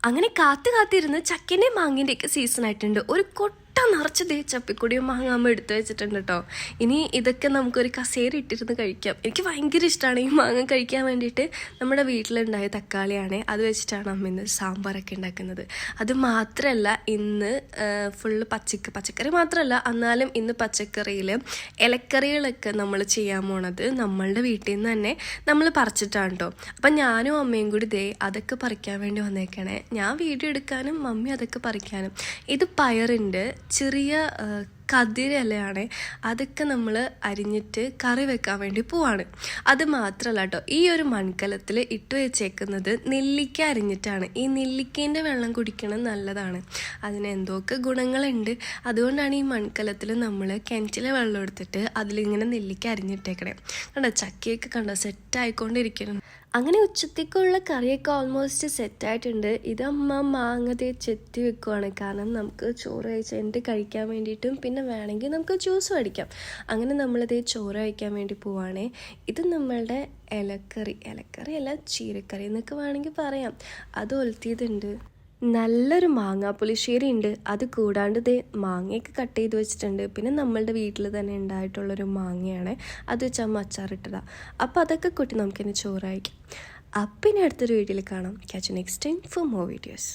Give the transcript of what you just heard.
അങ്ങനെ കാത്തിരുന്ന് ചക്കൻ്റെ മാങ്ങിൻ്റെയൊക്കെ സീസൺ ആയിട്ടുണ്ട്. ഒരു നിറച്ച് ചപ്പിക്കൊടിയും മാങ്ങ അമ്മ എടുത്തു വെച്ചിട്ടുണ്ട് കേട്ടോ. ഇനി ഇതൊക്കെ നമുക്കൊരു കസേര ഇട്ടിരുന്ന് കഴിക്കാം. എനിക്ക് ഭയങ്കര ഇഷ്ടമാണ് ഈ മാങ്ങ കഴിക്കാൻ വേണ്ടിയിട്ട്. നമ്മുടെ വീട്ടിലുണ്ടായ തക്കാളിയാണ്, അത് വെച്ചിട്ടാണ് അമ്മ ഇന്ന് സാമ്പാറൊക്കെ ഉണ്ടാക്കുന്നത്. അത് മാത്രമല്ല ഇന്ന് ഫുള്ള് പച്ചക്കറി മാത്രമല്ല, എന്നാലും ഇന്ന് പച്ചക്കറിയിൽ ഇലക്കറികളൊക്കെ നമ്മൾ ചെയ്യാൻ പോണത് നമ്മളുടെ വീട്ടിൽ നിന്ന് തന്നെ നമ്മൾ പറിച്ചിട്ടാണ് കേട്ടോ. അപ്പം ഞാനും അമ്മയും കൂടി അതൊക്കെ പറിക്കാൻ വേണ്ടി വന്നേക്കണേ. ഞാൻ വീഡിയോ എടുക്കാനും മമ്മി അതൊക്കെ പറിക്കാനും. ഇത് പയറുണ്ട്, ചെറിയ കതിരലയാണ്, അതൊക്കെ നമ്മൾ അരിഞ്ഞിട്ട് കറി വെക്കാൻ വേണ്ടി പോവാണ്. അത് മാത്രമല്ല കേട്ടോ, ഈ ഒരു മൺകലത്തിൽ ഇട്ട് വെച്ചേക്കുന്നത് നെല്ലിക്ക അരിഞ്ഞിട്ടാണ്. ഈ നെല്ലിക്കേൻ്റെ വെള്ളം കുടിക്കണം നല്ലതാണ്, അതിന് എന്തൊക്കെ ഗുണങ്ങളുണ്ട്. അതുകൊണ്ടാണ് ഈ മൺകലത്തിൽ നമ്മൾ കിണറ്റിലെ വെള്ളം എടുത്തിട്ട് അതിലിങ്ങനെ നെല്ലിക്ക അരിഞ്ഞിട്ടേക്കണേ. കണ്ടോ, ചക്കയൊക്കെ കണ്ടോ സെറ്റായിക്കൊണ്ടിരിക്കണം. അങ്ങനെ ഉച്ചത്തേക്കുള്ള കറിയൊക്കെ ഓൾമോസ്റ്റ് സെറ്റായിട്ടുണ്ട്. ഇത് അമ്മ മാങ്ങ ചെത്തി വെക്കുവാണ്, കാരണം നമുക്ക് ചോറ് കഴിക്കാൻ വേണ്ടിയിട്ടും പിന്നെ വേണമെങ്കിൽ നമുക്ക് ജ്യൂസ് അടിക്കാം. അങ്ങനെ നമ്മളിത് ചോറ് കഴിക്കാൻ വേണ്ടി പോവാണേ. ഇത് നമ്മളുടെ ഇലക്കറി അല്ല ചീരക്കറി എന്നൊക്കെ വേണമെങ്കിൽ പറയാം. അത് ഒലത്തിയതുണ്ട്, നല്ലൊരു മാങ്ങാപ്പുളിശ്ശേരി ഉണ്ട്. അത് കൂടാണ്ട് മാങ്ങയൊക്കെ കട്ട് ചെയ്ത് വെച്ചിട്ടുണ്ട്. പിന്നെ നമ്മളുടെ വീട്ടിൽ തന്നെ ഉണ്ടായിട്ടുള്ളൊരു മാങ്ങയാണ്, അത് വെച്ച് അമ്മ അച്ചാറിട്ടതാണ്. അപ്പോൾ അതൊക്കെ കൂട്ടി നമുക്കിനി ചോറ് കഴിക്കാം. അപ്പം ഇനി അടുത്തൊരു വീഡിയോയിൽ കാണാം. Catch next time for more videos.